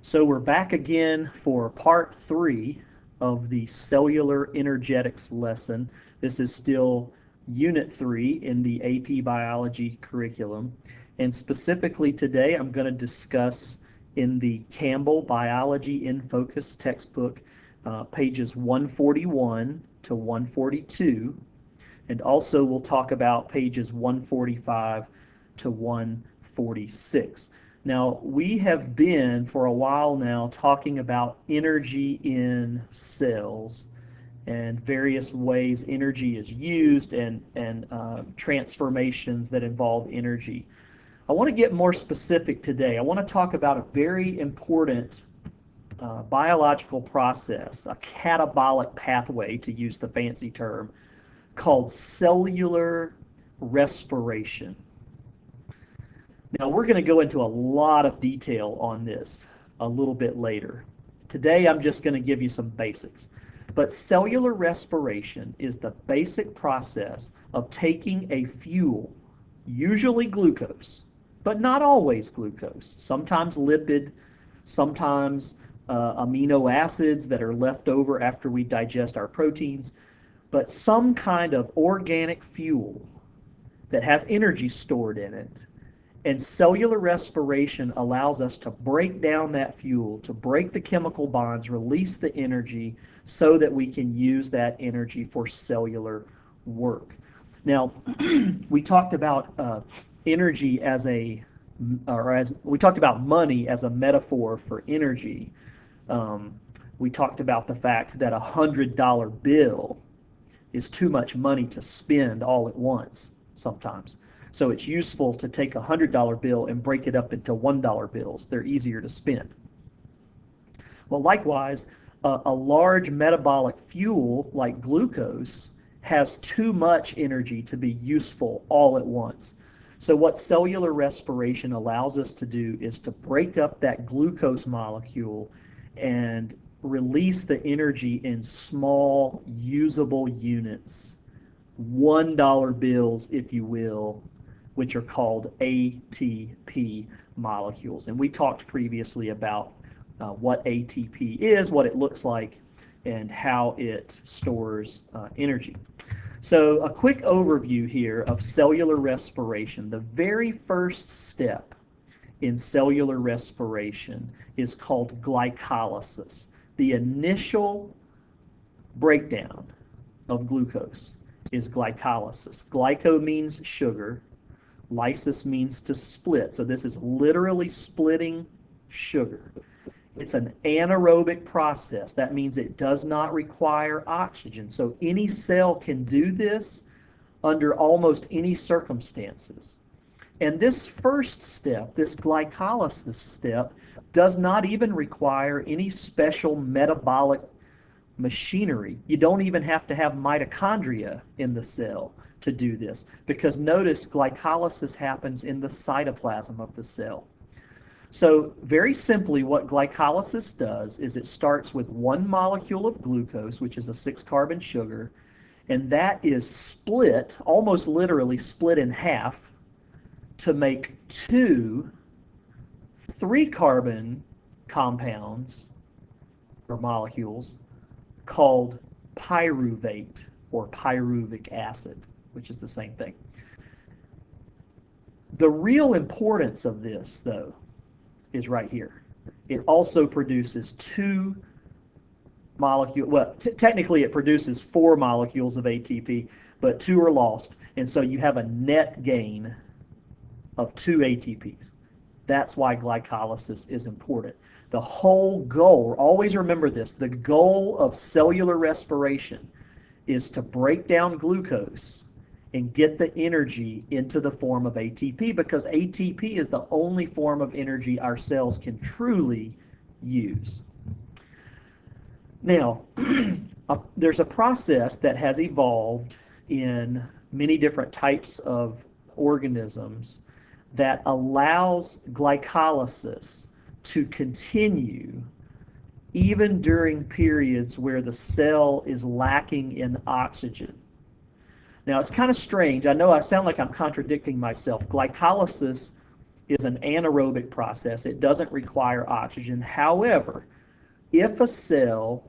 So we're back again for part 3 of the cellular energetics lesson. This is still unit 3 in the AP biology curriculum. And specifically today I'm going to discuss in the Campbell Biology in Focus textbook pages 141 to 142. And also we'll talk about pages 145 to 146. Now, we have been for a while now talking about energy in cells and various ways energy is used and transformations that involve energy. I want to get more specific today. I want to talk about a very important biological process, a catabolic pathway, to use the fancy term, called cellular respiration. Now, we're going to go into a lot of detail on this a little bit later. Today, I'm just going to give you some basics. But cellular respiration is the basic process of taking a fuel, usually glucose, but not always glucose, sometimes lipid, sometimes amino acids that are left over after we digest our proteins, but some kind of organic fuel that has energy stored in it. And cellular respiration allows us to break down that fuel, to break the chemical bonds, release the energy so that we can use that energy for cellular work. Now, we talked about energy as we talked about money as a metaphor for energy. We talked about the fact that $100 bill is too much money to spend all at once sometimes. So it's useful to take a $100 bill and break it up into $1 bills. They're easier to spend. Well, likewise, a large metabolic fuel like glucose has too much energy to be useful all at once. So what cellular respiration allows us to do is to break up that glucose molecule and release the energy in small, usable units, $1 bills, if you will, which are called ATP molecules. And we talked previously about what ATP is, what it looks like, and how it stores energy. So a quick overview here of cellular respiration. The very first step in cellular respiration is called glycolysis, the initial breakdown of glucose is glycolysis. Glyco means sugar. Lysis means to split. So this is literally splitting sugar. It's an anaerobic process. That means it does not require oxygen. So any cell can do this under almost any circumstances. And this first step, this glycolysis step, does not even require any special metabolic machinery. You don't even have to have mitochondria in the cell to do this, because notice glycolysis happens in the cytoplasm of the cell. So very simply, what glycolysis does is it starts with one molecule of glucose, which is a 6-carbon sugar, and that is split, almost literally split in half, to make 2 3-carbon compounds or molecules called pyruvate or pyruvic acid, which is the same thing. The real importance of this, though, is right here. It also produces 2 molecules. Well, technically it produces 4 molecules of ATP, but 2 are lost, and so you have a net gain of 2 ATPs. That's why glycolysis is important. The whole goal, always remember this, the goal of cellular respiration is to break down glucose and get the energy into the form of ATP, because ATP is the only form of energy our cells can truly use. Now, there's a process that has evolved in many different types of organisms that allows glycolysis to continue even during periods where the cell is lacking in oxygen. Now, it's kind of strange. I know I sound like I'm contradicting myself. Glycolysis is an anaerobic process. It doesn't require oxygen. However, if a cell,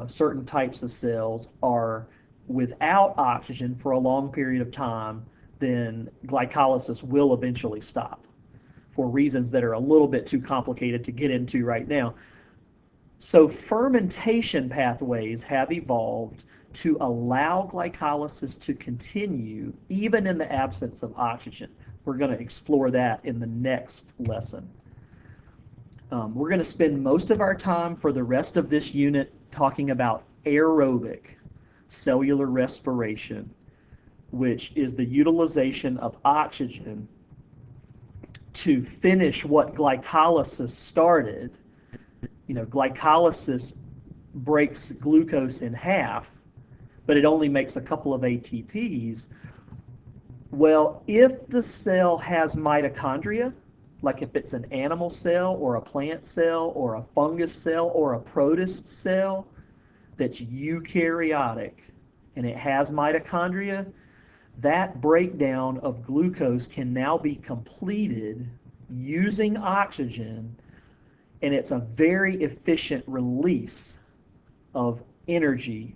certain types of cells, are without oxygen for a long period of time, then glycolysis will eventually stop for reasons that are a little bit too complicated to get into right now. So fermentation pathways have evolved to allow glycolysis to continue even in the absence of oxygen. We're going to explore that in the next lesson. We're going to spend most of our time for the rest of this unit talking about aerobic cellular respiration, which is the utilization of oxygen to finish what glycolysis started. You know, glycolysis breaks glucose in half, but it only makes a couple of ATPs. Well, if the cell has mitochondria, like if it's an animal cell or a plant cell or a fungus cell or a protist cell that's eukaryotic and it has mitochondria, that breakdown of glucose can now be completed using oxygen, and it's a very efficient release of energy,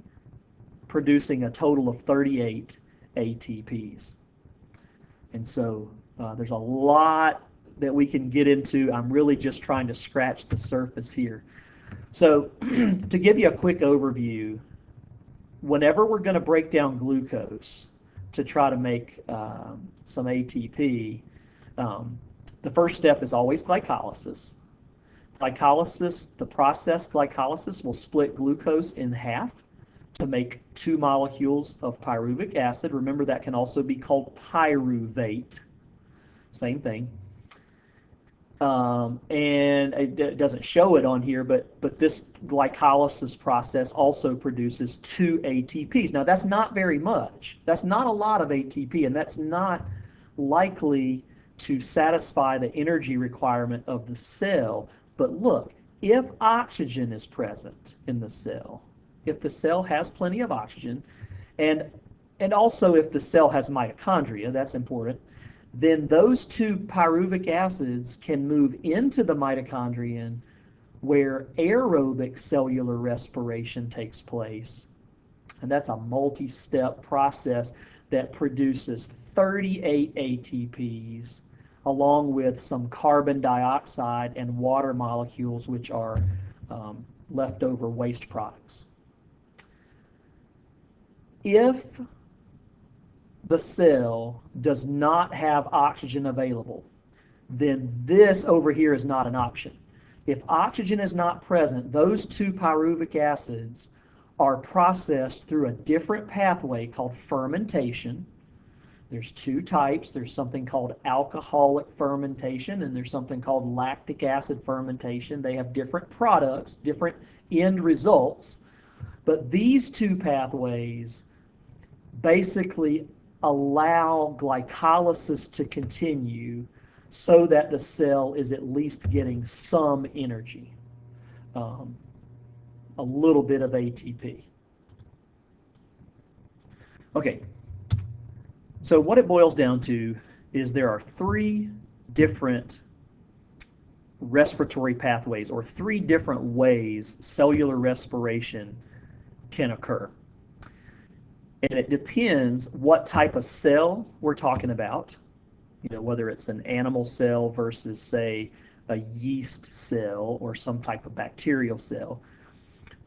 producing a total of 38 ATPs. And so there's a lot that we can get into. I'm really just trying to scratch the surface here. So to give you a quick overview, whenever we're going to break down glucose to try to make some ATP, the first step is always glycolysis. Glycolysis, the process glycolysis will split glucose in half to make 2 molecules of pyruvic acid. Remember, that can also be called pyruvate. Same thing. And it doesn't show it on here, but this glycolysis process also produces 2 ATPs. Now, that's not very much. That's not a lot of ATP, and that's not likely to satisfy the energy requirement of the cell. But look, if oxygen is present in the cell, if the cell has plenty of oxygen, and also if the cell has mitochondria, that's important, then those 2 pyruvic acids can move into the mitochondrion where aerobic cellular respiration takes place. And that's a multi-step process that produces 38 ATPs along with some carbon dioxide and water molecules, which are leftover waste products. If the cell does not have oxygen available, then this over here is not an option. If oxygen is not present, those 2 pyruvic acids are processed through a different pathway called fermentation. There's 2 types. There's something called alcoholic fermentation, and there's something called lactic acid fermentation. They have different products, different end results, but these 2 pathways basically allow glycolysis to continue so that the cell is at least getting some energy, a little bit of ATP. Okay, so what it boils down to is there are 3 different respiratory pathways, or 3 different ways cellular respiration can occur. And it depends what type of cell we're talking about, you know, whether it's an animal cell versus, say, a yeast cell or some type of bacterial cell.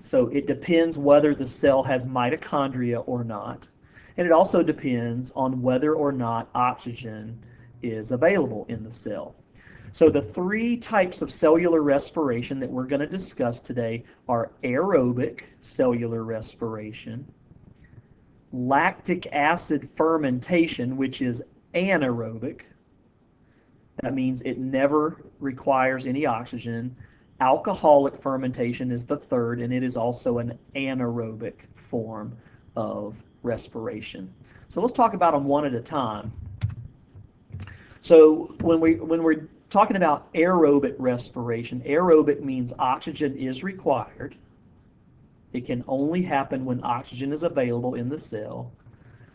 So it depends whether the cell has mitochondria or not. And it also depends on whether or not oxygen is available in the cell. So the 3 types of cellular respiration that we're going to discuss today are aerobic cellular respiration, lactic acid fermentation, which is anaerobic. That means it never requires any oxygen. Alcoholic fermentation is the third, and it is also an anaerobic form of respiration. So let's talk about them one at a time. So when we're talking about aerobic respiration, aerobic means oxygen is required. It can only happen when oxygen is available in the cell.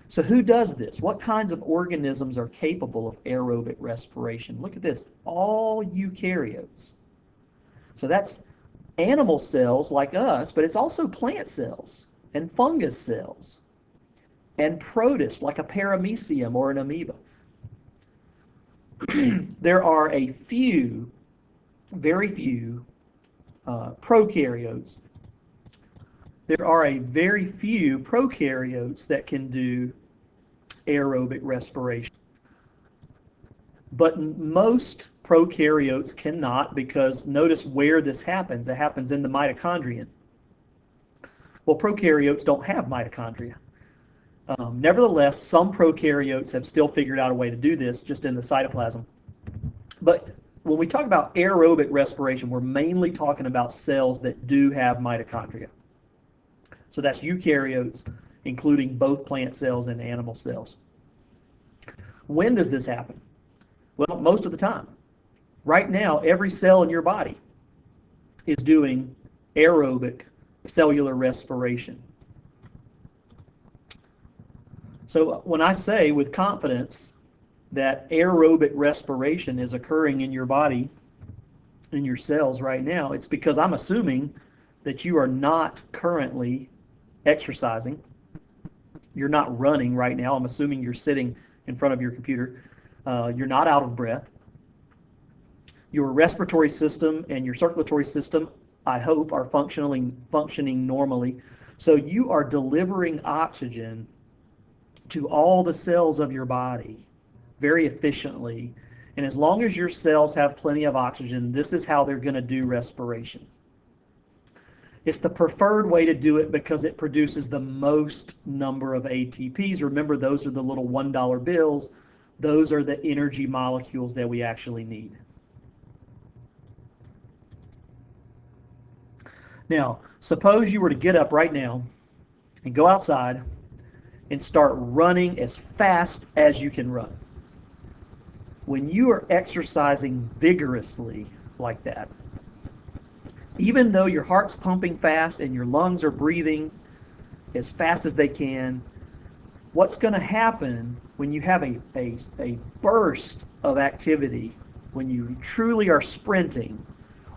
So who does this? What kinds of organisms are capable of aerobic respiration? Look at this, all eukaryotes. So that's animal cells like us, but it's also plant cells and fungus cells and protists like a paramecium or an amoeba. There are a few, very few prokaryotes. There are a very few prokaryotes that can do aerobic respiration. But most prokaryotes cannot, because notice where this happens. It happens in the mitochondrion. Well, prokaryotes don't have mitochondria. Nevertheless, some prokaryotes have still figured out a way to do this just in the cytoplasm. But when we talk about aerobic respiration, we're mainly talking about cells that do have mitochondria. So that's eukaryotes, including both plant cells and animal cells. When does this happen? Well, most of the time. Right now, every cell in your body is doing aerobic cellular respiration. So when I say with confidence that aerobic respiration is occurring in your body, in your cells right now, it's because I'm assuming that you are not currently exercising. You're not running right now. I'm assuming you're sitting in front of your computer. You're not out of breath. Your respiratory system and your circulatory system, I hope, are functioning normally. So you are delivering oxygen to all the cells of your body very efficiently. And as long as your cells have plenty of oxygen, this is how they're going to do respiration. It's the preferred way to do it because it produces the most number of ATPs. Remember, those are the little $1 bills. Those are the energy molecules that we actually need. Now, suppose you were to get up right now and go outside and start running as fast as you can run. When you are exercising vigorously like that, even though your heart's pumping fast and your lungs are breathing as fast as they can, what's going to happen when you have a burst of activity, when you truly are sprinting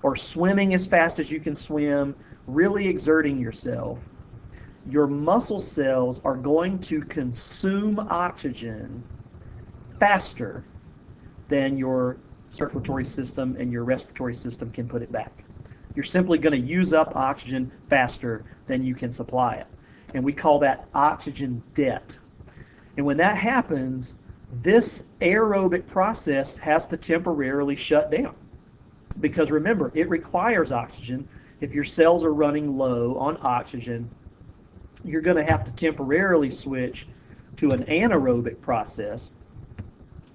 or swimming as fast as you can swim, really exerting yourself, your muscle cells are going to consume oxygen faster than your circulatory system and your respiratory system can put it back. You're simply going to use up oxygen faster than you can supply it. And we call that oxygen debt. And when that happens, this aerobic process has to temporarily shut down. Because remember, it requires oxygen. If your cells are running low on oxygen, you're going to have to temporarily switch to an anaerobic process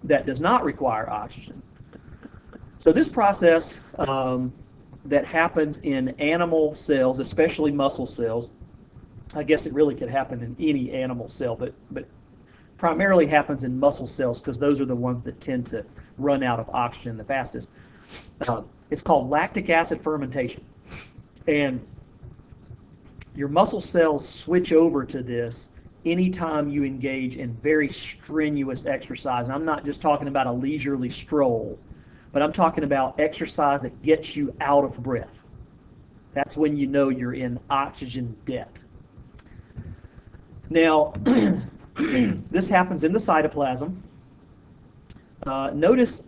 that does not require oxygen. So this process that happens in animal cells, especially muscle cells, I guess it really could happen in any animal cell, but primarily happens in muscle cells because those are the ones that tend to run out of oxygen the fastest. It's called lactic acid fermentation. And your muscle cells switch over to this anytime you engage in very strenuous exercise. And I'm not just talking about a leisurely stroll, but I'm talking about exercise that gets you out of breath. That's when you know you're in oxygen debt. Now, this happens in the cytoplasm. Notice,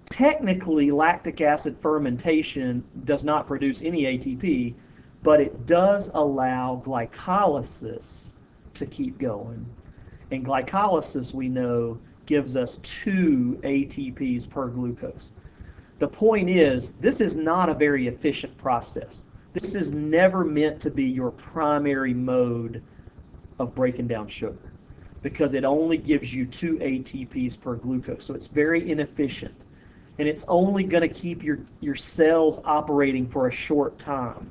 technically, lactic acid fermentation does not produce any ATP, but it does allow glycolysis to keep going. And glycolysis, we know, gives us 2 ATPs per glucose. The point is, this is not a very efficient process. This is never meant to be your primary mode of breaking down sugar because it only gives you 2 ATPs per glucose. So it's very inefficient. And it's only going to keep your cells operating for a short time.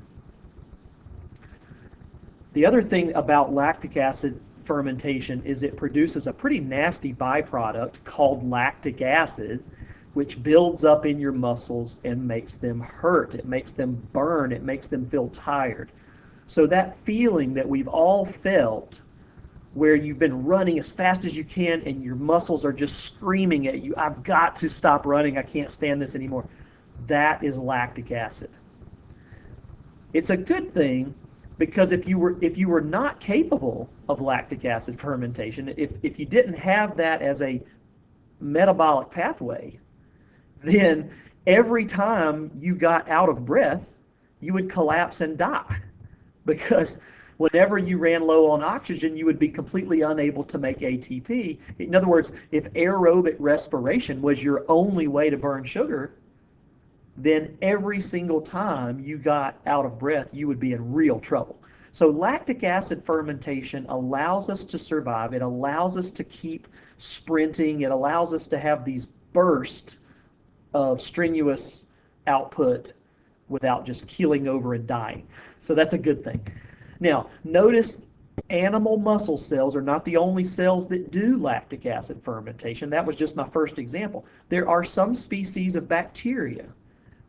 The other thing about lactic acid fermentation is it produces a pretty nasty byproduct called lactic acid, which builds up in your muscles and makes them hurt. It makes them burn. It makes them feel tired. So that feeling that we've all felt where you've been running as fast as you can and your muscles are just screaming at you, I've got to stop running, I can't stand this anymore. That is lactic acid. It's a good thing because if you were not capable of lactic acid fermentation, if you didn't have that as a metabolic pathway, then every time you got out of breath, you would collapse and die, because whenever you ran low on oxygen, you would be completely unable to make ATP. In other words, if aerobic respiration was your only way to burn sugar, then every single time you got out of breath, you would be in real trouble. So lactic acid fermentation allows us to survive. It allows us to keep sprinting. It allows us to have these bursts of strenuous output without just keeling over and dying. So that's a good thing. Now, notice animal muscle cells are not the only cells that do lactic acid fermentation. That was just my first example. There are some species of bacteria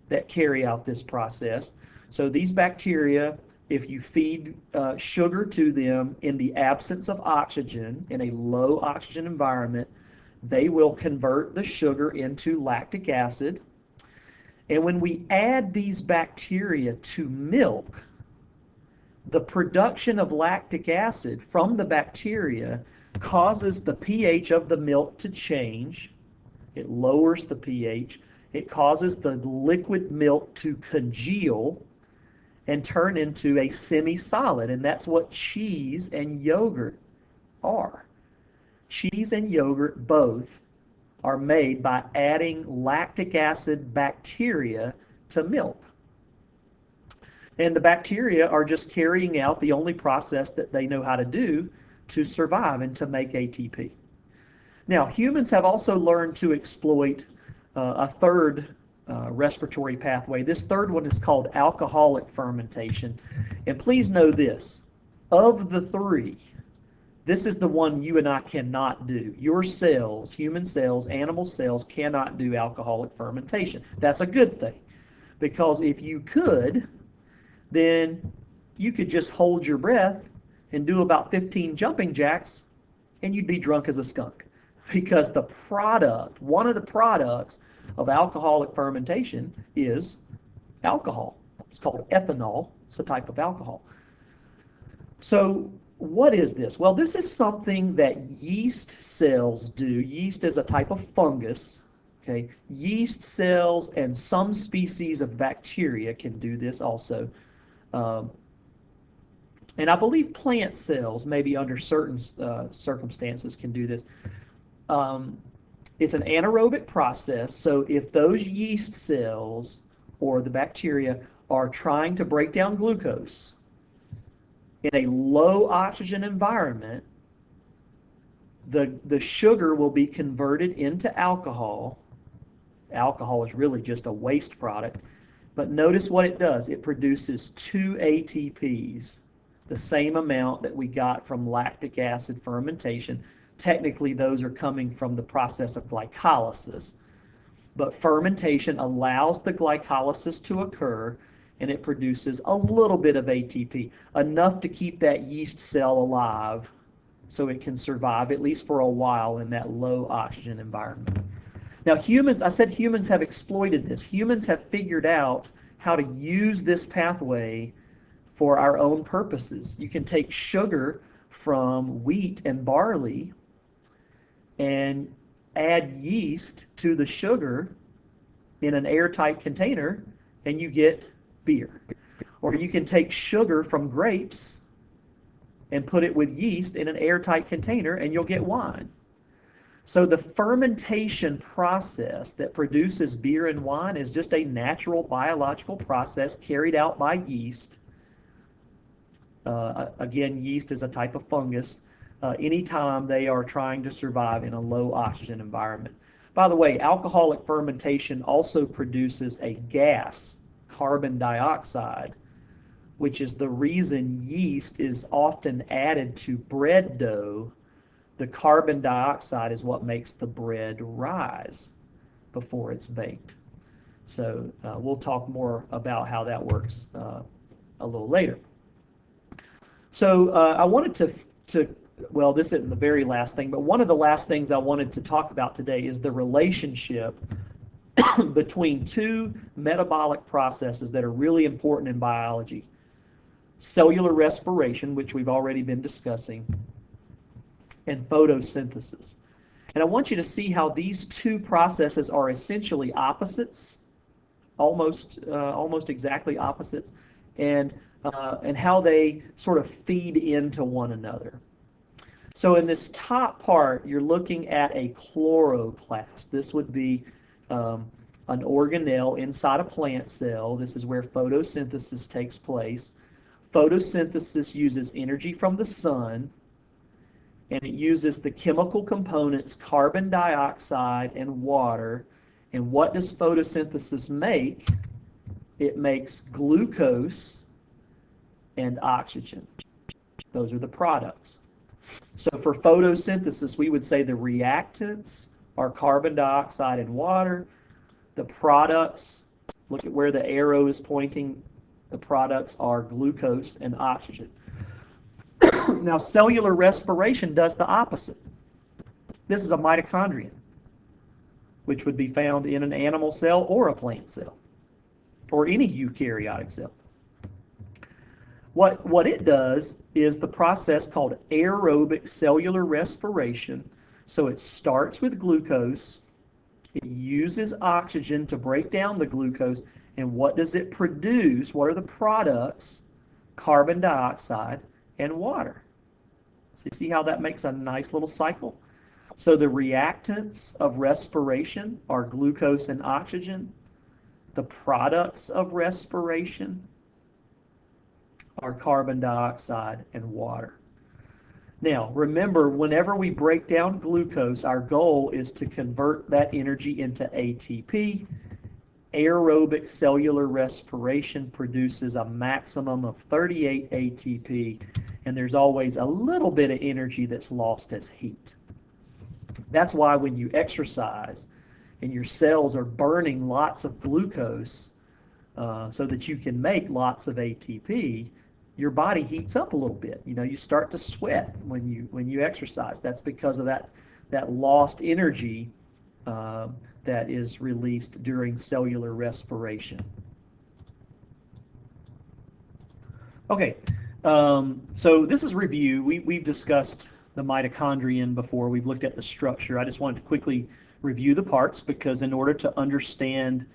that carry out this process. So these bacteria, if you feed sugar to them in the absence of oxygen, in a low oxygen environment, they will convert the sugar into lactic acid. And when we add these bacteria to milk, the production of lactic acid from the bacteria causes the pH of the milk to change. It lowers the pH. It causes the liquid milk to congeal and turn into a semi-solid, and that's what cheese and yogurt are. Cheese and yogurt both are made by adding lactic acid bacteria to milk. And the bacteria are just carrying out the only process that they know how to do to survive and to make ATP. Now, humans have also learned to exploit a third respiratory pathway. This third one is called alcoholic fermentation. And please know this, of the three, this is the one you and I cannot do. Your cells, human cells, animal cells, cannot do alcoholic fermentation. That's a good thing, because if you could, then you could just hold your breath and do about 15 jumping jacks and you'd be drunk as a skunk. Because the product, one of the products of alcoholic fermentation is alcohol. It's called ethanol. It's a type of alcohol. So what is this? Well, this is something that yeast cells do. Yeast is a type of fungus. Okay, yeast cells and some species of bacteria can do this also. And I believe plant cells, maybe under certain circumstances, can do this. It's an anaerobic process, so if those yeast cells or the bacteria are trying to break down glucose in a low oxygen environment, the sugar will be converted into alcohol. Alcohol is really just a waste product, but notice what it does. It produces 2 ATPs, the same amount that we got from lactic acid fermentation. Technically, those are coming from the process of glycolysis. But fermentation allows the glycolysis to occur, and it produces a little bit of ATP, enough to keep that yeast cell alive so it can survive, at least for a while, in that low oxygen environment. Now, humans, I said humans have exploited this. Humans have figured out how to use this pathway for our own purposes. You can take sugar from wheat and barley and add yeast to the sugar in an airtight container, and you get beer. Or you can take sugar from grapes and put it with yeast in an airtight container, and you'll get wine. So the fermentation process that produces beer and wine is just a natural biological process carried out by yeast. Again, yeast is a type of fungus. Anytime they are trying to survive in a low oxygen environment. By the way, alcoholic fermentation also produces a gas, carbon dioxide, which is the reason yeast is often added to bread dough. The carbon dioxide is what makes the bread rise before it's baked. So we'll talk more about how that works a little later. So I wanted to well, this isn't the very last thing, but one of the last things I wanted to talk about today is the relationship between two metabolic processes that are really important in biology. Cellular respiration, which we've already been discussing, and photosynthesis. And I want you to see how these two processes are essentially opposites, almost exactly opposites, and how they sort of feed into one another. So in this top part, you're looking at a chloroplast. This would be an organelle inside a plant cell. This is where photosynthesis takes place. Photosynthesis uses energy from the sun, and it uses the chemical components carbon dioxide and water. And what does photosynthesis make? It makes glucose and oxygen. Those are the products. So for photosynthesis, we would say the reactants are carbon dioxide and water. The products, look at where the arrow is pointing, the products are glucose and oxygen. Now, cellular respiration does the opposite. This is a mitochondrion, which would be found in an animal cell or a plant cell, or any eukaryotic cell. What it does is the process called aerobic cellular respiration. So it starts with glucose, it uses oxygen to break down the glucose, and what does it produce? What are the products? Carbon dioxide and water. So you see how that makes a nice little cycle? So the reactants of respiration are glucose and oxygen. The products of respiration are carbon dioxide and water. Now, remember, whenever we break down glucose, our goal is to convert that energy into ATP. Aerobic cellular respiration produces a maximum of 38 ATP, and there's always a little bit of energy that's lost as heat. That's why when you exercise and your cells are burning lots of glucose so that you can make lots of ATP, your body heats up a little bit. You know, you start to sweat when you exercise. That's because of that lost energy that is released during cellular respiration. Okay, so this is review. We've discussed the mitochondrion before. We've looked at the structure. I just wanted to quickly review the parts because in order to understand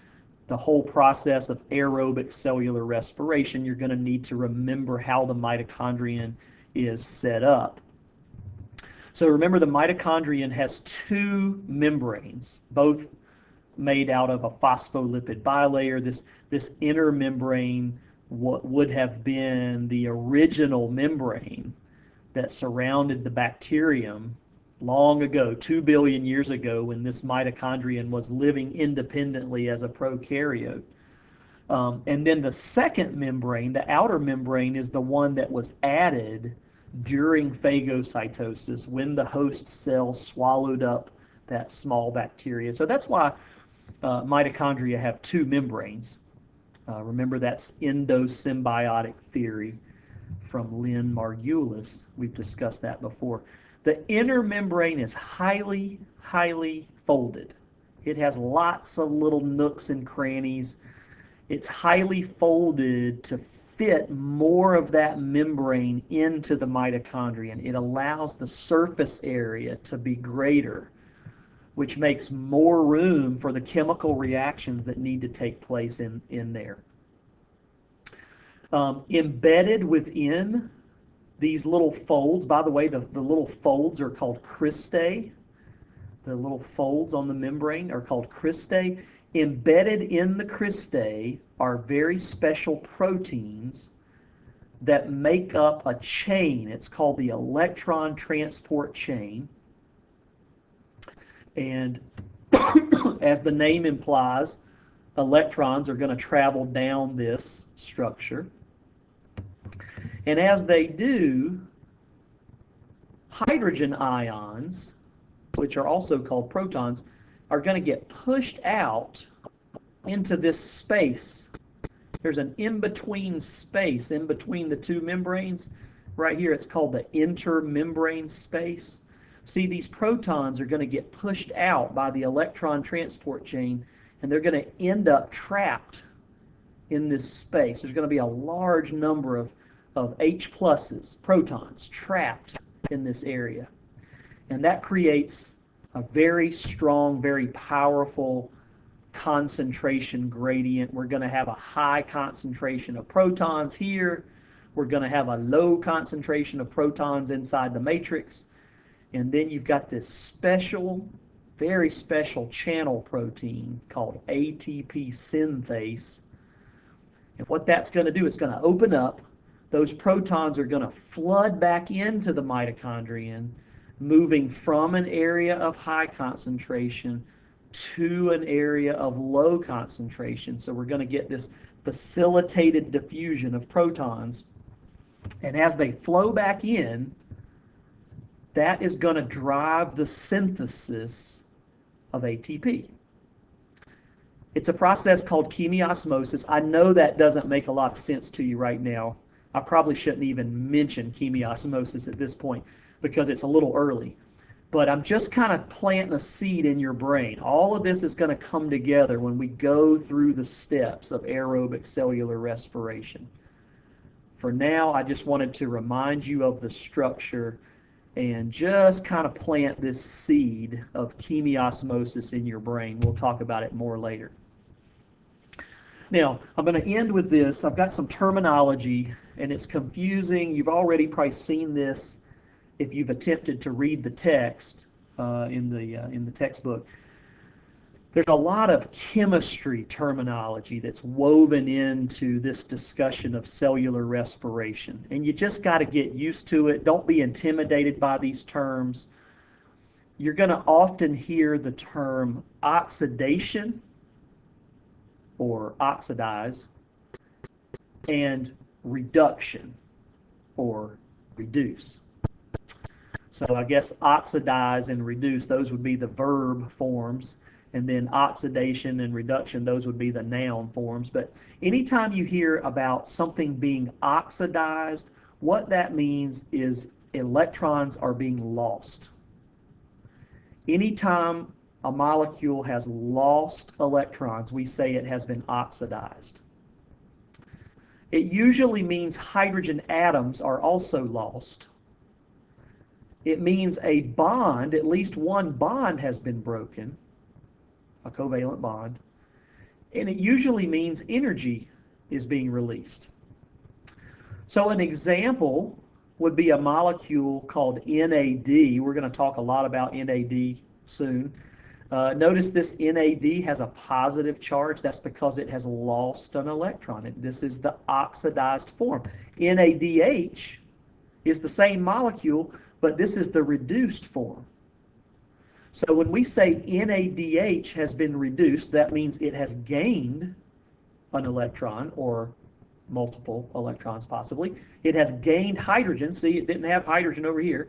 the whole process of aerobic cellular respiration, you're going to need to remember how the mitochondrion is set up. So remember, the mitochondrion has two membranes, both made out of a phospholipid bilayer. This inner membrane would have been the original membrane that surrounded the bacterium long ago, 2 billion years ago, when this mitochondrion was living independently as a prokaryote. And then the second membrane, the outer membrane, is the one that was added during phagocytosis when the host cell swallowed up that small bacteria. So that's why mitochondria have two membranes. Remember, that's endosymbiotic theory from Lynn Margulis. We've discussed that before. The inner membrane is highly, highly folded. It has lots of little nooks and crannies. It's highly folded to fit more of that membrane into the mitochondrion. It allows the surface area to be greater, which makes more room for the chemical reactions that need to take place in there. Embedded within these little folds, by the way, the little folds are called cristae. The little folds on the membrane are called cristae. Embedded in the cristae are very special proteins that make up a chain. It's called the electron transport chain. And as the name implies, electrons are going to travel down this structure. And as they do, hydrogen ions, which are also called protons, are going to get pushed out into this space. There's an in-between space in between the two membranes. right here, it's called the intermembrane space. See, these protons are going to get pushed out by the electron transport chain, and they're going to end up trapped in this space. There's going to be a large number of H pluses, protons, trapped in this area. And that creates a very strong, very powerful concentration gradient. We're going to have a high concentration of protons here. We're going to have a low concentration of protons inside the matrix. And then you've got this special, very special channel protein called ATP synthase. And what that's going to do, it's going to open up. Those protons are going to flood back into the mitochondrion, moving from an area of high concentration to an area of low concentration. So we're going to get this facilitated diffusion of protons. And as they flow back in, that is going to drive the synthesis of ATP. It's a process called chemiosmosis. I know that doesn't make a lot of sense to you right now. I probably shouldn't even mention chemiosmosis at this point because it's a little early. But I'm just kind of planting a seed in your brain. All of this is going to come together when we go through the steps of aerobic cellular respiration. For now, I just wanted to remind you of the structure and just kind of plant this seed of chemiosmosis in your brain. We'll talk about it more later. Now, I'm going to end with this. I've got some terminology, and it's confusing. You've already probably seen this if you've attempted to read the text in the textbook. There's a lot of chemistry terminology that's woven into this discussion of cellular respiration, and you just got to get used to it. Don't be intimidated by these terms. You're going to often hear the term oxidation or oxidize and reduction or reduce. So I guess oxidize and reduce, those would be the verb forms. And then oxidation and reduction, those would be the noun forms. But anytime you hear about something being oxidized, what that means is electrons are being lost. Anytime a molecule has lost electrons, we say it has been oxidized. It usually means hydrogen atoms are also lost. It means a bond, at least one bond has been broken, a covalent bond, and it usually means energy is being released. So an example would be a molecule called NAD. We're going to talk a lot about NAD soon. Notice this NAD has a positive charge. That's because it has lost an electron. This is the oxidized form. NADH is the same molecule, but this is the reduced form. So when we say NADH has been reduced, that means it has gained an electron or multiple electrons possibly. It has gained hydrogen. See, it didn't have hydrogen over here.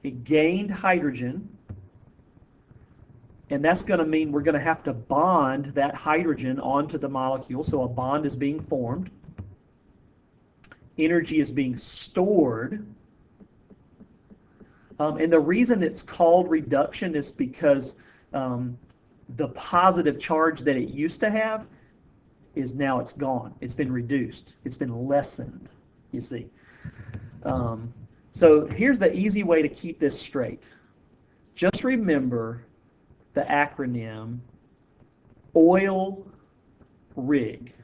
It gained hydrogen. And that's going to mean we're going to have to bond that hydrogen onto the molecule. So a bond is being formed. Energy is being stored. And the reason it's called reduction is because the positive charge that it used to have is now it's gone. It's been reduced. It's been lessened, you see. So here's the easy way to keep this straight. Just remember the acronym OIL RIG.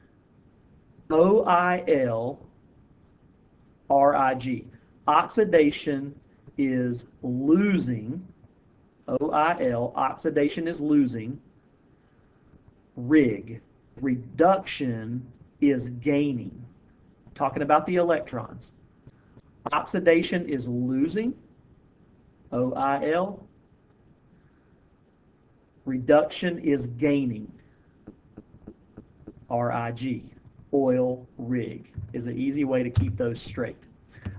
OIL-RIG. Oxidation is losing. OIL, oxidation is losing. RIG, reduction is gaining. Talking about the electrons. Oxidation is losing. OIL. Reduction is gaining. RIG. Oil rig is an easy way to keep those straight.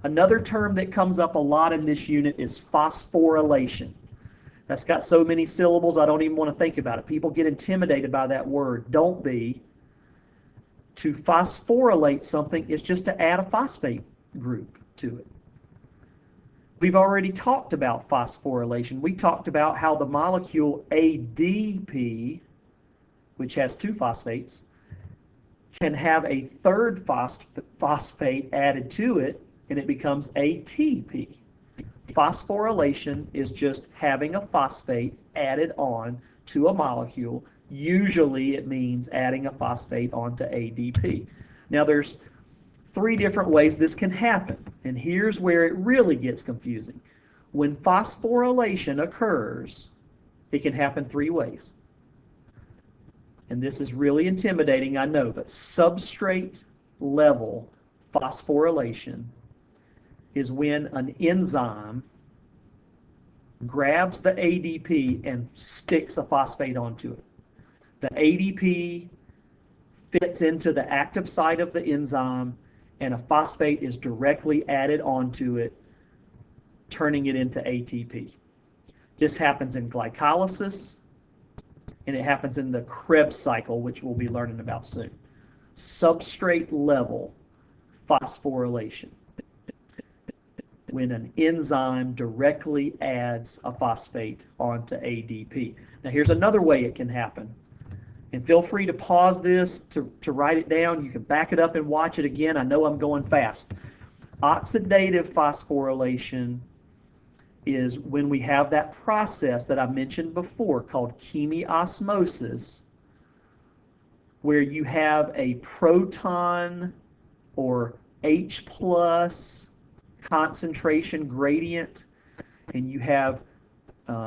Another term that comes up a lot in this unit is phosphorylation. That's got so many syllables I don't even want to think about it. People get intimidated by that word. Don't be. To phosphorylate something is just to add a phosphate group to it. We've already talked about phosphorylation. We talked about how the molecule ADP, which has two phosphates, can have a third phosphate added to it, and it becomes ATP. Phosphorylation is just having a phosphate added on to a molecule. Usually it means adding a phosphate onto ADP. Now there's three different ways this can happen, and here's where it really gets confusing. When phosphorylation occurs, it can happen three ways. And this is really intimidating, I know, but substrate level phosphorylation is when an enzyme grabs the ADP and sticks a phosphate onto it. The ADP fits into the active site of the enzyme, and a phosphate is directly added onto it, turning it into ATP. This happens in glycolysis, and it happens in the Krebs cycle, which we'll be learning about soon. Substrate level phosphorylation, when an enzyme directly adds a phosphate onto ADP. Now here's another way it can happen. And feel free to pause this to write it down. You can back it up and watch it again. I know I'm going fast. Oxidative phosphorylation is when we have that process that I mentioned before called chemiosmosis, where you have a proton or H plus concentration gradient, and you have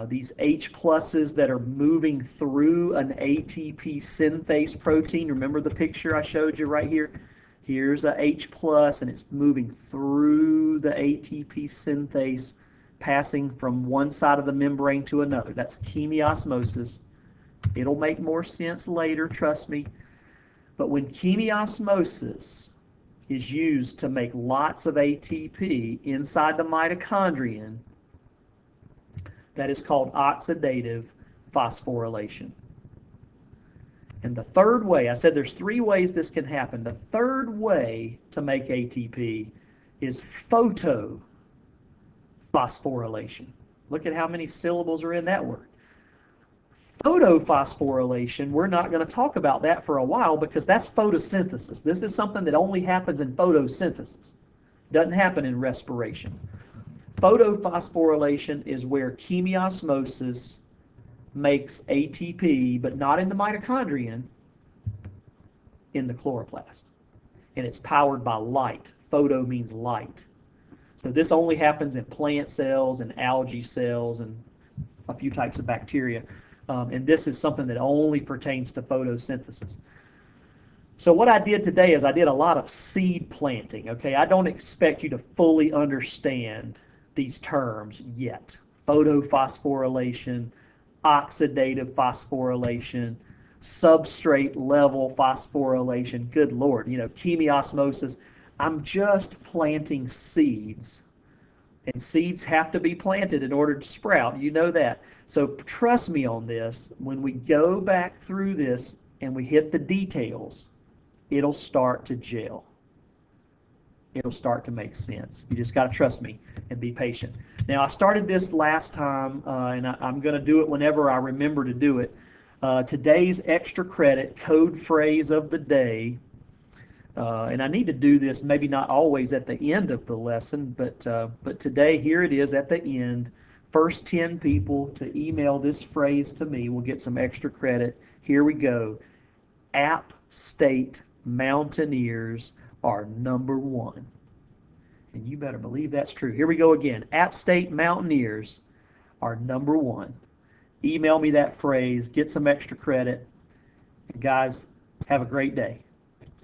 these H pluses that are moving through an ATP synthase protein. Remember the picture I showed you right here? Here's a H plus, and it's moving through the ATP synthase, passing from one side of the membrane to another. That's chemiosmosis. It'll make more sense later, trust me. But when chemiosmosis is used to make lots of ATP inside the mitochondrion, that is called oxidative phosphorylation. And the third way, I said there's three ways this can happen. The third way to make ATP is photophosphorylation. Look at how many syllables are in that word. Photophosphorylation, we're not going to talk about that for a while because that's photosynthesis. This is something that only happens in photosynthesis. Doesn't happen in respiration. Photophosphorylation is where chemiosmosis makes ATP, but not in the mitochondrion, in the chloroplast. And it's powered by light. Photo means light. So this only happens in plant cells and algae cells and a few types of bacteria. And this is something that only pertains to photosynthesis. So what I did today is I did a lot of seed planting. Okay, I don't expect you to fully understand these terms yet. Photophosphorylation, oxidative phosphorylation, substrate level phosphorylation. Good Lord, you know, chemiosmosis. I'm just planting seeds. And seeds have to be planted in order to sprout. You know that. So trust me on this. When we go back through this and we hit the details, it'll start to gel. It'll start to make sense. You just got to trust me and be patient. Now, I started this last time, and I'm going to do it whenever I remember to do it. Today's extra credit code phrase of the day, and I need to do this maybe not always at the end of the lesson, but today, here it is at the end. First 10 people to email this phrase to me will get some extra credit. Here we go. App State Mountaineers are #1. And you better believe that's true. Here we go again. App State Mountaineers are #1. Email me that phrase, get some extra credit. And guys, have a great day.